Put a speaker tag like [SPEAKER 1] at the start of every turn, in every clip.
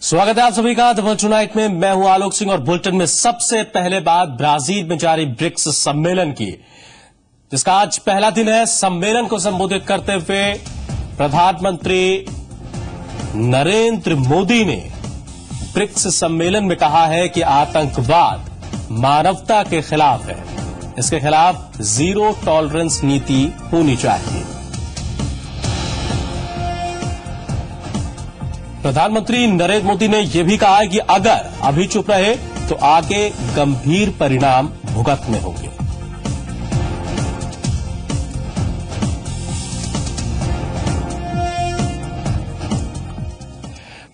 [SPEAKER 1] स्वागत है आप सभी का द वर्ल्ड टुनाइट में। मैं हूं आलोक सिंह और बुलेटिन में सबसे पहले बात ब्राजील में जारी ब्रिक्स सम्मेलन की, जिसका आज पहला दिन है। सम्मेलन को संबोधित करते हुए प्रधानमंत्री नरेंद्र मोदी ने ब्रिक्स सम्मेलन में कहा है कि आतंकवाद मानवता के खिलाफ है, इसके खिलाफ जीरो टॉलरेंस नीति होनी चाहिए। प्रधानमंत्री नरेंद्र मोदी ने यह भी कहा है कि अगर अभी चुप रहे तो आगे गंभीर परिणाम भुगतने होंगे।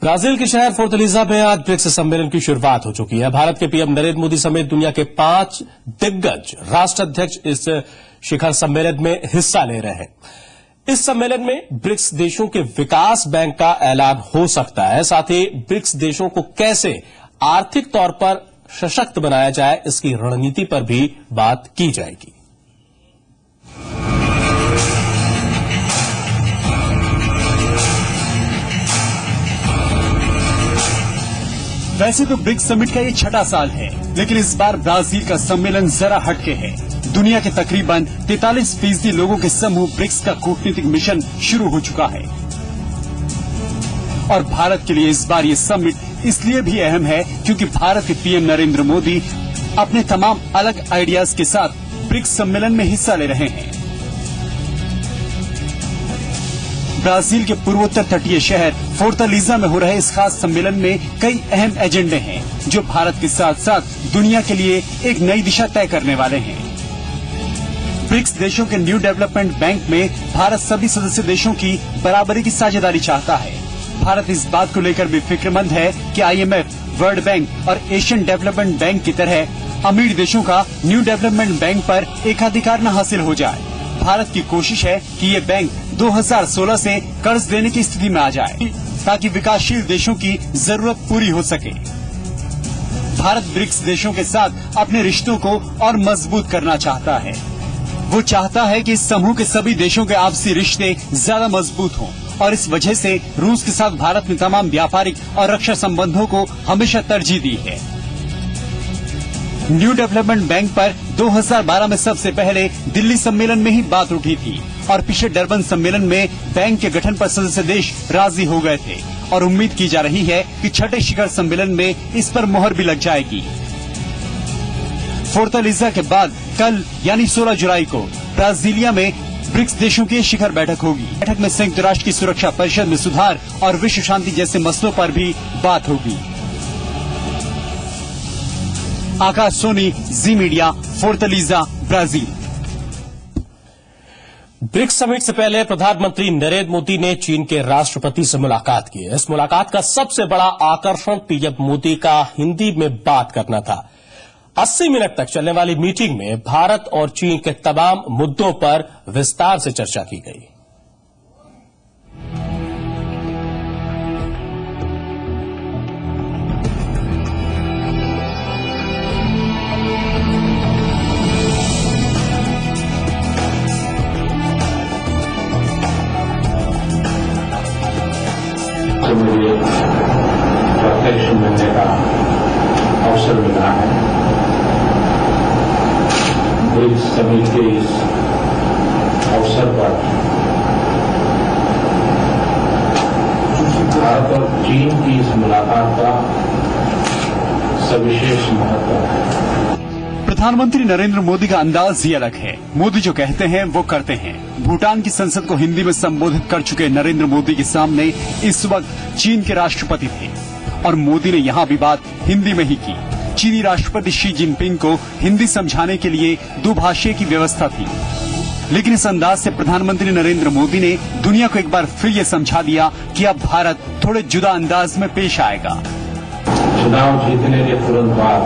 [SPEAKER 1] ब्राजील के शहर फोर्टलीजा में आज ब्रिक्स सम्मेलन की शुरुआत हो चुकी है। भारत के पीएम नरेंद्र मोदी समेत दुनिया के 5 दिग्गज राष्ट्राध्यक्ष इस शिखर सम्मेलन में हिस्सा ले रहे हैं। इस सम्मेलन में ब्रिक्स देशों के विकास बैंक का ऐलान हो सकता है। साथ ही ब्रिक्स देशों को कैसे आर्थिक तौर पर सशक्त बनाया जाए, इसकी रणनीति पर भी बात की जाएगी।
[SPEAKER 2] वैसे तो ब्रिक्स समिट का ये 6वां साल है, लेकिन इस बार ब्राजील का सम्मेलन जरा हटके है। दुनिया के तकरीबन 43% लोगों के समूह ब्रिक्स का कूटनीतिक मिशन शुरू हो चुका है और भारत के लिए इस बार ये समिट इसलिए भी अहम है क्योंकि भारत के पीएम नरेंद्र मोदी अपने तमाम अलग आइडियाज के साथ ब्रिक्स सम्मेलन में हिस्सा ले रहे हैं। ब्राजील के पूर्वोत्तर तटीय शहर फोर्टलीजा में हो रहे इस खास सम्मेलन में कई अहम एजेंडे हैं जो भारत के साथ साथ दुनिया के लिए एक नई दिशा तय करने वाले हैं। ब्रिक्स देशों के न्यू डेवलपमेंट बैंक में भारत सभी सदस्य देशों की बराबरी की साझेदारी चाहता है। भारत इस बात को लेकर भी फिक्रमंद है कि IMF, वर्ल्ड बैंक और एशियन डेवलपमेंट बैंक की तरह अमीर देशों का न्यू डेवलपमेंट बैंक पर एकाधिकार न हासिल हो जाए। भारत की कोशिश है कि ये बैंक 2016 से कर्ज देने की स्थिति में आ जाए ताकि विकासशील देशों की जरूरत पूरी हो सके। भारत ब्रिक्स देशों के साथ अपने रिश्तों को और मजबूत करना चाहता है। वो चाहता है कि इस समूह के सभी देशों के आपसी रिश्ते ज्यादा मजबूत हों और इस वजह से रूस के साथ भारत ने तमाम व्यापारिक और रक्षा संबंधों को हमेशा तरजीह दी है। न्यू डेवलपमेंट बैंक पर 2012 में सबसे पहले दिल्ली सम्मेलन में ही बात उठी थी और पिछले डरबन सम्मेलन में बैंक के गठन पर सदस्य देश राजी हो गए थे और उम्मीद की जा रही है कि 6ठे शिखर सम्मेलन में इस पर मोहर भी लग जाएगी। फोर्टलीजा के बाद कल यानी 16 जुलाई को ब्राजीलिया में ब्रिक्स देशों की शिखर बैठक होगी। बैठक में संयुक्त राष्ट्र की सुरक्षा परिषद में सुधार और विश्व शांति जैसे मसलों पर भी बात होगी। आकाश सोनी, जी मीडिया, फोर्टलीजा, ब्राजील।
[SPEAKER 1] ब्रिक्स समिट से पहले प्रधानमंत्री नरेंद्र मोदी ने चीन के राष्ट्रपति से मुलाकात की। इस मुलाकात का सबसे बड़ा आकर्षण पीएम मोदी का हिंदी में बात करना था। 80 मिनट तक चलने वाली मीटिंग में भारत और चीन के तमाम मुद्दों पर विस्तार से चर्चा की गई।
[SPEAKER 3] मुझे प्रत्यक्ष मिलने का अवसर मिला है। ब्रिक्स समिट के इस अवसर पर भारत और चीन की इस मुलाकात का सविशेष महत्व है।
[SPEAKER 2] प्रधानमंत्री नरेंद्र मोदी का अंदाज ही अलग है। मोदी जो कहते हैं वो करते हैं। भूटान की संसद को हिंदी में संबोधित कर चुके नरेंद्र मोदी के सामने इस वक्त चीन के राष्ट्रपति थे और मोदी ने यहाँ भी बात हिंदी में ही की। चीनी राष्ट्रपति शी जिनपिंग को हिंदी समझाने के लिए दुभाषीय की व्यवस्था थी, लेकिन इस अंदाज से प्रधानमंत्री नरेंद्र मोदी ने दुनिया को एक बार फिर ये समझा दिया कि अब भारत थोड़े जुदा अंदाज में पेश आएगा।
[SPEAKER 3] चुनाव जीतने के तुरंत बाद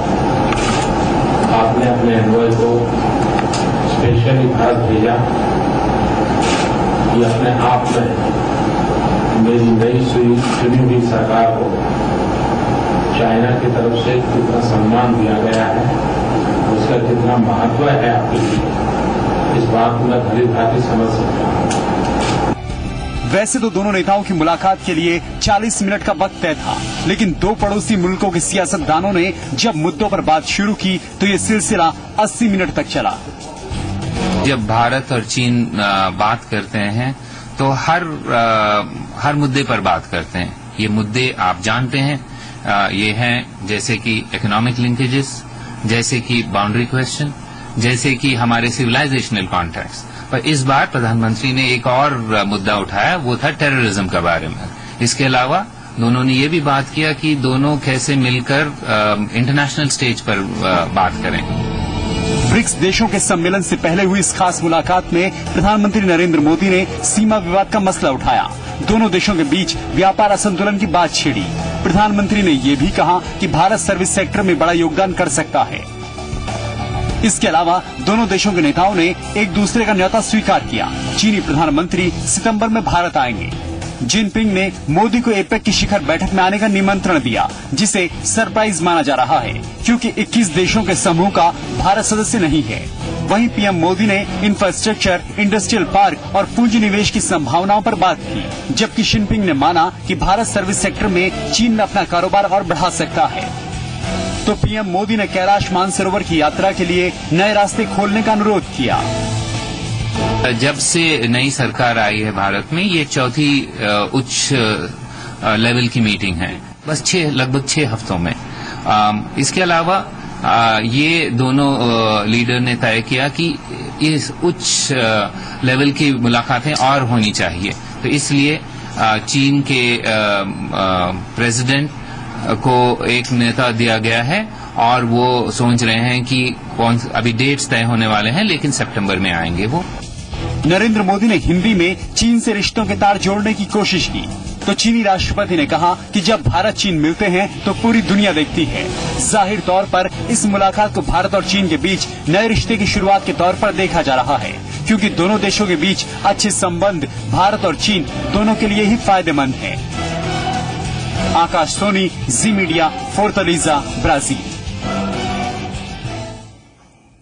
[SPEAKER 3] आपने अपने एनवॉय को स्पेशली भारत भेजा कि अपने आप में मेरी नई चुनी हुई सरकार को चाइना की तरफ से कितना सम्मान दिया गया है, उसका कितना महत्व है आपके लिए, इस बात को मैं भली भांति समझ सकता हूं।
[SPEAKER 2] वैसे तो दोनों नेताओं की मुलाकात के लिए 40 मिनट का वक्त तय था, लेकिन दो पड़ोसी मुल्कों के सियासतदानों ने जब मुद्दों पर बात शुरू की तो ये सिलसिला 80 मिनट तक चला।
[SPEAKER 4] जब भारत और चीन बात करते हैं तो हर मुद्दे पर बात करते हैं। ये मुद्दे आप जानते हैं, ये हैं जैसे कि इकोनॉमिक लिंकेजेस, जैसे कि बाउंड्री क्वेश्चन, जैसे कि हमारे सिविलाइजेशनल कॉन्ट्रैक्ट्स। पर इस बार प्रधानमंत्री ने एक और मुद्दा उठाया, वो था टेररिज्म के बारे में। इसके अलावा दोनों ने ये भी बात किया कि दोनों कैसे मिलकर इंटरनेशनल स्टेज पर बात करें।
[SPEAKER 2] ब्रिक्स देशों के सम्मेलन से पहले हुई इस खास मुलाकात में प्रधानमंत्री नरेंद्र मोदी ने सीमा विवाद का मसला उठाया। दोनों देशों के बीच व्यापार असंतुलन की बात छिड़ी। प्रधानमंत्री ने ये भी कहा कि भारत सर्विस सेक्टर में बड़ा योगदान कर सकता है। इसके अलावा दोनों देशों के नेताओं ने एक दूसरे का न्योता स्वीकार किया। चीनी प्रधानमंत्री सितंबर में भारत आएंगे। जिनपिंग ने मोदी को एपेक की शिखर बैठक में आने का निमंत्रण दिया, जिसे सरप्राइज माना जा रहा है क्योंकि 21 देशों के समूह का भारत सदस्य नहीं है। वहीं पीएम मोदी ने इंफ्रास्ट्रक्चर, इंडस्ट्रियल पार्क और पूंजी निवेश की संभावनाओं पर बात की, जबकि जिनपिंग ने माना कि भारत सर्विस सेक्टर में चीन में अपना कारोबार और बढ़ा सकता है। तो पीएम मोदी ने कैलाश मानसरोवर की यात्रा के लिए नए रास्ते खोलने का अनुरोध किया।
[SPEAKER 4] जब से नई सरकार आई है भारत में, ये चौथी उच्च लेवल की मीटिंग है, बस लगभग 6 हफ्तों में। इसके अलावा ये दोनों लीडर ने तय किया कि इस उच्च लेवल की मुलाकातें और होनी चाहिए। तो इसलिए चीन के प्रेसिडेंट को एक नेता दिया गया है और वो सोच रहे हैं कि अभी डेट्स तय होने वाले हैं, लेकिन सितंबर में आएंगे वो।
[SPEAKER 2] नरेंद्र मोदी ने हिंदी में चीन से रिश्तों के तार जोड़ने की कोशिश की तो चीनी राष्ट्रपति ने कहा कि जब भारत चीन मिलते हैं तो पूरी दुनिया देखती है। जाहिर तौर पर इस मुलाकात को भारत और चीन के बीच नए रिश्ते की शुरुआत के तौर पर देखा जा रहा है, क्योंकि दोनों देशों के बीच अच्छे संबंध भारत और चीन दोनों के लिए ही फायदेमंद है। आकाश सोनी, जी मीडिया, फोर्टलीजा, ब्राजील।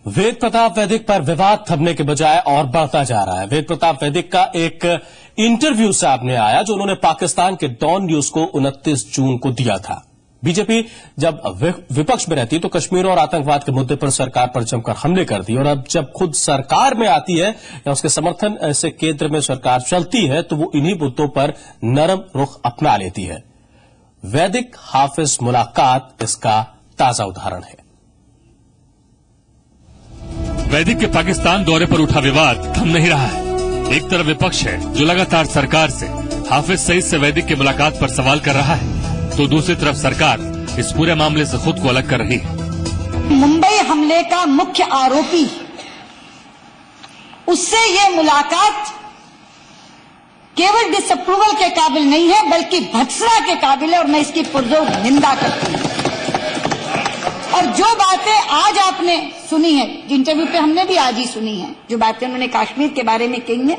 [SPEAKER 1] वेद प्रताप वैदिक पर विवाद थमने के बजाय और बढ़ता जा रहा है। वेद प्रताप वैदिक का एक इंटरव्यू सामने आया जो उन्होंने पाकिस्तान के डॉन न्यूज को 29 जून को दिया था। बीजेपी जब विपक्ष में रहती तो कश्मीर और आतंकवाद के मुद्दे पर सरकार पर जमकर हमले करती, और अब जब खुद सरकार में आती है या उसके समर्थन से केंद्र में सरकार चलती है तो वो इन्हीं मुद्दों पर नरम रुख अपना लेती है। वैदिक हाफिज मुलाकात इसका ताजा उदाहरण है।
[SPEAKER 5] वैदिक के पाकिस्तान दौरे पर उठा विवाद थम नहीं रहा है। एक तरफ विपक्ष है जो लगातार सरकार से हाफिज सईद से वैदिक की मुलाकात पर सवाल कर रहा है, तो दूसरी तरफ सरकार इस पूरे मामले से खुद को अलग कर रही है।
[SPEAKER 6] मुंबई हमले का मुख्य आरोपी, उससे ये मुलाकात केवल डिसअप्रूवल के काबिल नहीं है बल्कि भत्सना के काबिल है, और मैं इसकी पुरजोर निंदा करती हूं। और जो बातें आज आपने सुनी है, इंटरव्यू पे हमने भी आज ही सुनी है, जो बातें उन्होंने कश्मीर के बारे में कही है,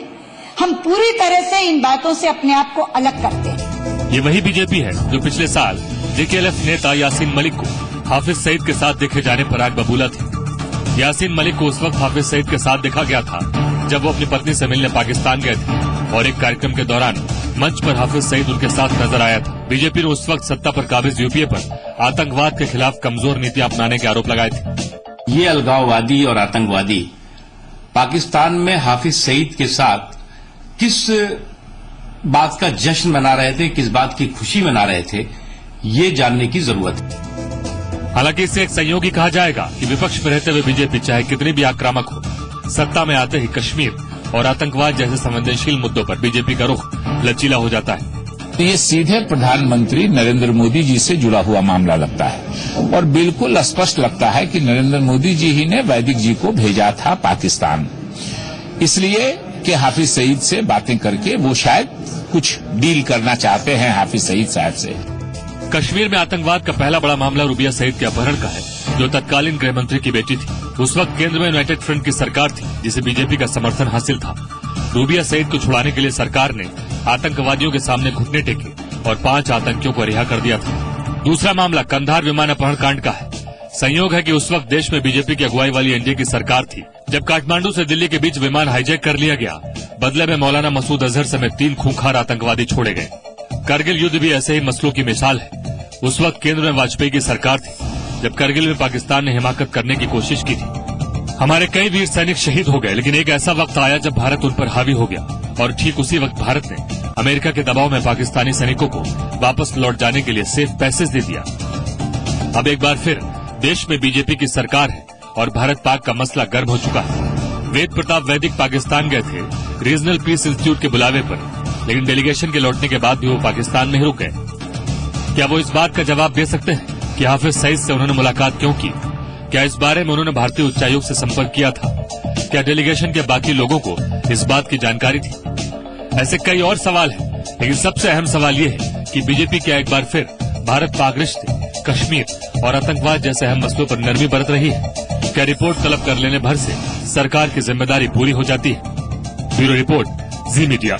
[SPEAKER 6] हम पूरी तरह से इन बातों से अपने आप को अलग करते हैं।
[SPEAKER 5] ये वही बीजेपी है जो पिछले साल जेकेएलएफ नेता यासीन मलिक को हाफिज सईद के साथ देखे जाने पर आग बबूला थी। यासीन मलिक को उस वक्त हाफिज सईद के साथ देखा गया था जब वो अपनी पत्नी से मिलने पाकिस्तान गए थे, और एक कार्यक्रम के दौरान मंच पर हाफिज सईद उनके साथ नजर आया था। बीजेपी ने उस वक्त सत्ता पर काबिज यूपीए पर आतंकवाद के खिलाफ कमजोर नीति अपनाने के आरोप लगाए थे।
[SPEAKER 7] ये अलगाववादी और आतंकवादी पाकिस्तान में हाफिज सईद के साथ किस बात का जश्न मना रहे थे, किस बात की खुशी मना रहे थे, ये जानने की जरूरत है।
[SPEAKER 5] हालांकि इसे एक संयोगी कहा जाएगा कि विपक्ष में रहते हुए बीजेपी चाहे कितनी भी आक्रामक हो, सत्ता में आते ही कश्मीर और आतंकवाद जैसे संवेदनशील मुद्दों पर बीजेपी का रुख लचीला हो जाता है।
[SPEAKER 8] तो ये सीधे प्रधानमंत्री नरेंद्र मोदी जी से जुड़ा हुआ मामला लगता है, और बिल्कुल स्पष्ट लगता है कि नरेंद्र मोदी जी ही ने वैदिक जी को भेजा था पाकिस्तान, इसलिए कि हाफिज सईद से बातें करके वो शायद कुछ डील करना चाहते हैं हाफिज सईद साहब से।
[SPEAKER 5] कश्मीर में आतंकवाद का पहला बड़ा मामला रूबिया सईद के अपहरण का है, जो तत्कालीन गृह मंत्री की बेटी थी। उस वक्त केंद्र में यूनाइटेड फ्रंट की सरकार थी जिसे बीजेपी का समर्थन हासिल था। रूबिया सईद को छुड़ाने के लिए सरकार ने आतंकवादियों के सामने घुटने टेके और 5 आतंकियों को रिहा कर दिया था। दूसरा मामला कंधार विमान अपहरण कांड का है। संयोग है कि उस वक्त देश में बीजेपी की अगुवाई वाली एनडीए की सरकार थी जब काठमांडू से दिल्ली के बीच विमान हाईजैक कर लिया गया। बदले में मौलाना मसूद अजहर समेत 3 खूंखार आतंकवादी छोड़े गए। करगिल युद्ध भी ऐसे ही मसलों की मिसाल है। उस वक्त केंद्र में वाजपेयी की सरकार थी जब करगिल में पाकिस्तान ने हिमाकत करने की कोशिश की थी। हमारे कई वीर सैनिक शहीद हो गए, लेकिन एक ऐसा वक्त आया जब भारत उन पर हावी हो गया और ठीक उसी वक्त भारत ने अमेरिका के दबाव में पाकिस्तानी सैनिकों को वापस लौट जाने के लिए सेफ पैसेज दे दिया। अब एक बार फिर देश में बीजेपी की सरकार है और भारत पाक का मसला गर्म हो चुका है। वेद प्रताप वैदिक पाकिस्तान गए थे रीजनल पीस इंस्टीट्यूट के बुलावे पर, लेकिन डेलीगेशन के लौटने के बाद भी वो पाकिस्तान में ही रुक गए। क्या वो इस बात का जवाब दे सकते हैं कि हाफिज सईद से उन्होंने मुलाकात क्यों की? क्या इस बारे में उन्होंने भारतीय उच्चायोग से संपर्क किया था? क्या डेलीगेशन के बाकी लोगों को इस बात की जानकारी थी? ऐसे कई और सवाल हैं, लेकिन सबसे अहम सवाल ये है कि बीजेपी क्या एक बार फिर भारत पाक रिश्ते, कश्मीर और आतंकवाद जैसे अहम मसलों पर नरमी बरत रही है? क्या रिपोर्ट तलब कर लेने भर से सरकार की जिम्मेदारी पूरी हो जाती है? ब्यूरो रिपोर्ट, जी मीडिया।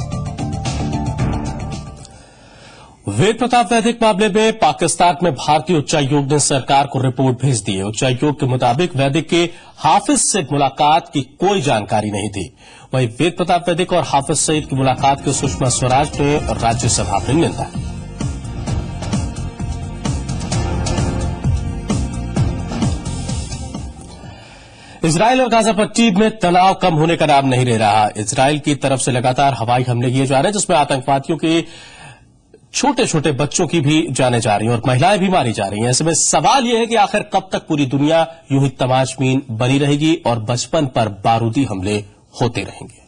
[SPEAKER 1] वेद प्रताप वैदिक मामले में पाकिस्तान में भारतीय उच्चायोग ने सरकार को रिपोर्ट भेज दी है। उच्चायोग के मुताबिक वैदिक के हाफिज से मुलाकात की कोई जानकारी नहीं थी। वहीं वेद प्रताप वैदिक और हाफिज सईद की मुलाकात की सुषमा स्वराज ने राज्यसभा में निंदा की। इजरायल और गाजा पट्टी में तनाव कम होने का नाम नहीं ले रहा। इजरायल की तरफ से लगातार हवाई हमले किए जा रहे हैं, जिसमें आतंकवादियों के छोटे छोटे बच्चों की भी जाने जा रही हैं और महिलाएं भी मारी जा रही हैं। ऐसे में सवाल यह है कि आखिर कब तक पूरी दुनिया यूं ही तमाशबीन बनी रहेगी और बचपन पर बारूदी हमले होते रहेंगे।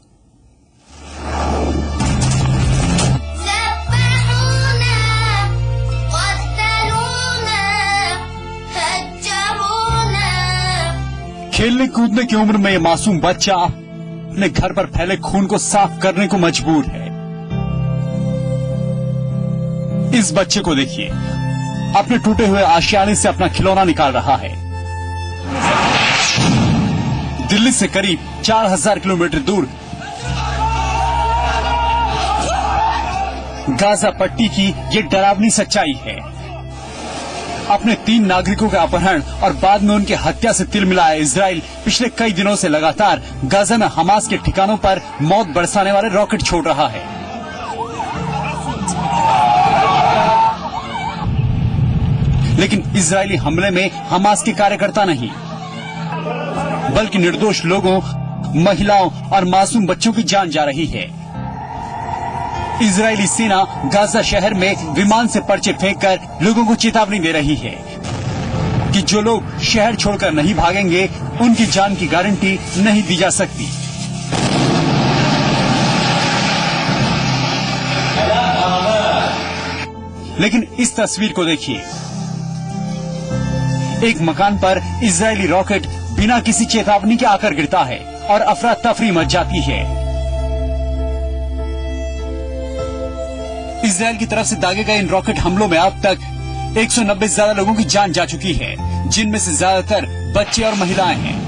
[SPEAKER 2] खेलने कूदने की उम्र में ये मासूम बच्चा अपने घर पर फैले खून को साफ करने को मजबूर है। इस बच्चे को देखिए, अपने टूटे हुए आशियाने से अपना खिलौना निकाल रहा है। दिल्ली से करीब 4000 किलोमीटर दूर गाजा पट्टी की ये डरावनी सच्चाई है। अपने 3 नागरिकों का अपहरण और बाद में उनकी हत्या से तिल मिलाया इजराइल पिछले कई दिनों से लगातार गाजा में हमास के ठिकानों पर मौत बरसाने वाले रॉकेट छोड़ रहा है। लेकिन इजरायली हमले में हमास के कार्यकर्ता नहीं, बल्कि निर्दोष लोगों, महिलाओं और मासूम बच्चों की जान जा रही है। इजरायली सेना गाजा शहर में विमान से पर्चे फेंककर लोगों को चेतावनी दे रही है कि जो लोग शहर छोड़कर नहीं भागेंगे उनकी जान की गारंटी नहीं दी जा सकती। लेकिन इस तस्वीर को देखिए, एक मकान पर इजरायली रॉकेट बिना किसी चेतावनी के आकर गिरता है और अफरा तफरी मच जाती है। इजरायल की तरफ से दागे गए इन रॉकेट हमलों में अब तक 190 से ज्यादा लोगों की जान जा चुकी है, जिनमें से ज्यादातर बच्चे और महिलाएं हैं।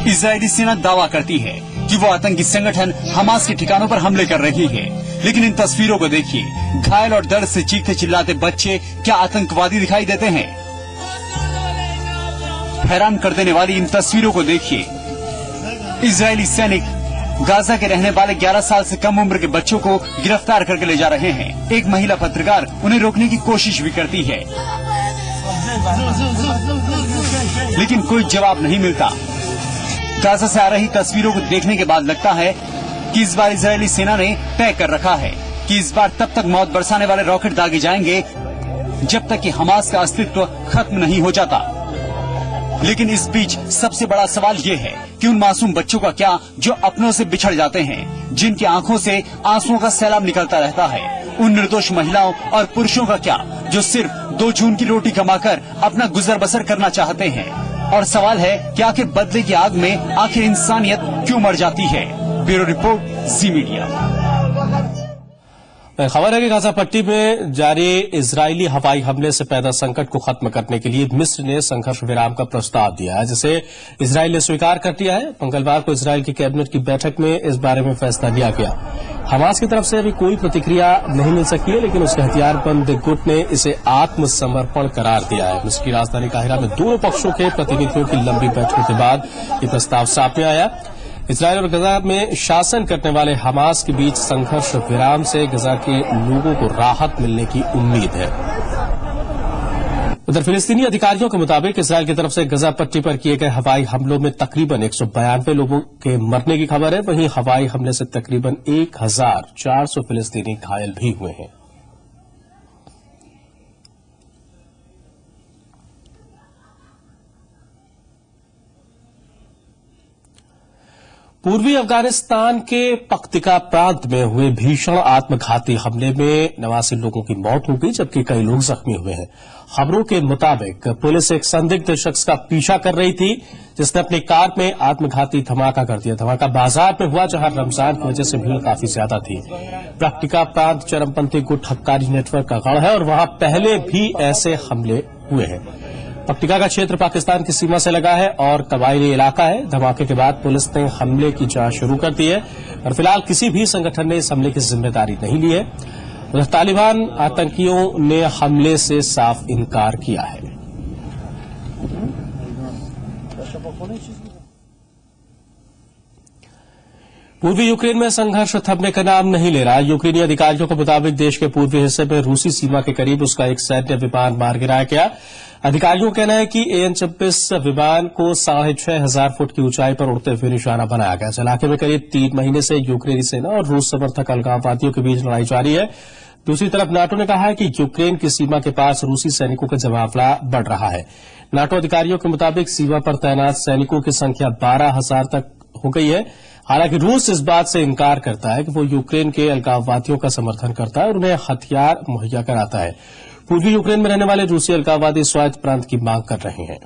[SPEAKER 2] इजरायली सेना दावा करती है कि वो आतंकी संगठन हमास के ठिकानों पर हमले कर रही है, लेकिन इन तस्वीरों को देखिए, घायल और दर्द से चीखते चिल्लाते बच्चे क्या आतंकवादी दिखाई देते हैं? हैरान कर देने वाली इन तस्वीरों को देखिए, इजरायली सैनिक गाजा के रहने वाले 11 साल से कम उम्र के बच्चों को गिरफ्तार करके ले जा रहे हैं। एक महिला पत्रकार उन्हें रोकने की कोशिश भी करती है, लेकिन कोई जवाब नहीं मिलता। गाजा से आ रही तस्वीरों को देखने के बाद लगता है कि इस बार इजरायली सेना ने तय कर रखा है कि इस बार तब तक मौत बरसाने वाले रॉकेट दागे जाएंगे जब तक कि हमास का अस्तित्व खत्म नहीं हो जाता। लेकिन इस बीच सबसे बड़ा सवाल ये है कि उन मासूम बच्चों का क्या जो अपनों से बिछड़ जाते हैं, जिनकी आंखों से आंसुओं का सैलाब निकलता रहता है। उन निर्दोष महिलाओं और पुरुषों का क्या जो सिर्फ 2 जून की रोटी कमाकर अपना गुजर बसर करना चाहते हैं। और सवाल है कि आखिर बदले की आग में आखिर इंसानियत क्यों मर जाती है। ब्यूरो रिपोर्ट, जी मीडिया।
[SPEAKER 1] खबर है कि गाजा पट्टी में जारी इजरायली हवाई हमले से पैदा संकट को खत्म करने के लिए मिस्र ने संघर्ष विराम का प्रस्ताव दिया है, जिसे इजरायल ने स्वीकार कर लिया है। मंगलवार को इजरायल की कैबिनेट की बैठक में इस बारे में फैसला लिया गया। हमास की तरफ से अभी कोई प्रतिक्रिया नहीं मिल सकी है, लेकिन उसके हथियारबंद गुट ने इसे आत्मसमर्पण करार दिया है। मिस्र की राजधानी काहिरा में दोनों पक्षों के प्रतिनिधियों की लंबी बैठकों के बाद ये प्रस्ताव सामने आया। इजरायल और गजा में शासन करने वाले हमास के बीच संघर्ष विराम से गजा के लोगों को राहत मिलने की उम्मीद है। उधर फिलिस्तीनी अधिकारियों के मुताबिक इजरायल की तरफ से गजा पट्टी पर किए गए हवाई हमलों में तकरीबन 192 लोगों के मरने की खबर है। वहीं हवाई हमले से तकरीबन 1400 फिलिस्तीनी घायल भी हुए हैं। पूर्वी अफगानिस्तान के पख्तिका प्रांत में हुए भीषण आत्मघाती हमले में 89 लोगों की मौत हो गई, जबकि कई लोग जख्मी हुए हैं। खबरों के मुताबिक पुलिस एक संदिग्ध शख्स का पीछा कर रही थी, जिसने अपनी कार में आत्मघाती धमाका कर दिया। धमाका बाजार में हुआ, जहां रमजान की वजह से भीड़ काफी ज्यादा थी। पख्तिका प्रांत चरमपंथी गुट हक्कारी नेटवर्क का गढ़ है और वहां पहले भी ऐसे हमले हुए हैं। पख्तिका का क्षेत्र पाकिस्तान की सीमा से लगा है और कबायली इलाका है। धमाके के बाद पुलिस ने हमले की जांच शुरू कर दी है और फिलहाल किसी भी संगठन ने इस हमले की जिम्मेदारी नहीं ली है। उधर तालिबान आतंकियों ने हमले से साफ इनकार किया है। पूर्वी यूक्रेन में संघर्ष थमने का नाम नहीं ले रहा। यूक्रेनी अधिकारियों के मुताबिक देश के पूर्वी हिस्से में रूसी सीमा के करीब उसका एक सैन्य विमान मार गिराया गया। अधिकारियों का कहना है कि AN-26 विमान को 6,500 फुट की ऊंचाई पर उड़ते हुए निशाना बनाया गया। इस इलाके में करीब 3 महीने से यूक्रेनी सेना और रूस समर्थक अलगाववादियों के बीच लड़ाई जारी है। दूसरी तरफ नाटो ने कहा है कि यूक्रेन की सीमा के पास रूसी सैनिकों का जमावड़ा बढ़ रहा है। नाटो अधिकारियों के मुताबिक सीमा पर तैनात सैनिकों की संख्या 12,000 तक हो गई है। हालांकि रूस इस बात से इनकार करता है कि वो यूक्रेन के अलगाववादियों का समर्थन करता है और उन्हें हथियार मुहैया कराता है। पूर्वी यूक्रेन में रहने वाले रूसी अलगाववादी स्वायत्त प्रांत की मांग कर रहे हैं।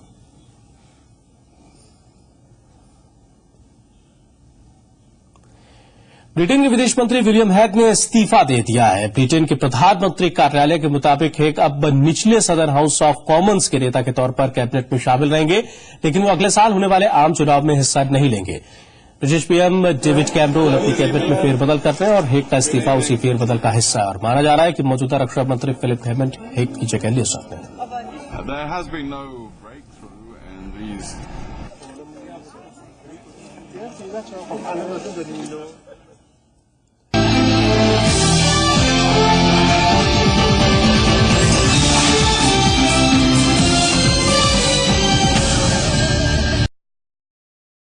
[SPEAKER 1] ब्रिटेन के विदेश मंत्री विलियम हैग ने इस्तीफा दे दिया है। ब्रिटेन के प्रधानमंत्री कार्यालय के मुताबिक हैग अब निचले सदन हाउस ऑफ कॉमन्स के नेता के तौर पर कैबिनेट में शामिल रहेंगे, लेकिन वो अगले साल होने वाले आम चुनाव में हिस्सा नहीं लेंगे। ब्रिटिश पीएम डेविड कैमरून अपनी कैबिनेट में फेरबदल कर रहे हैं और हेग का इस्तीफा उसी फेरबदल का हिस्सा है और माना जा रहा है कि मौजूदा रक्षा मंत्री फिलिप हैमंड हेग की जगह ले सकते हैं।
[SPEAKER 9] There has been no breakthrough and these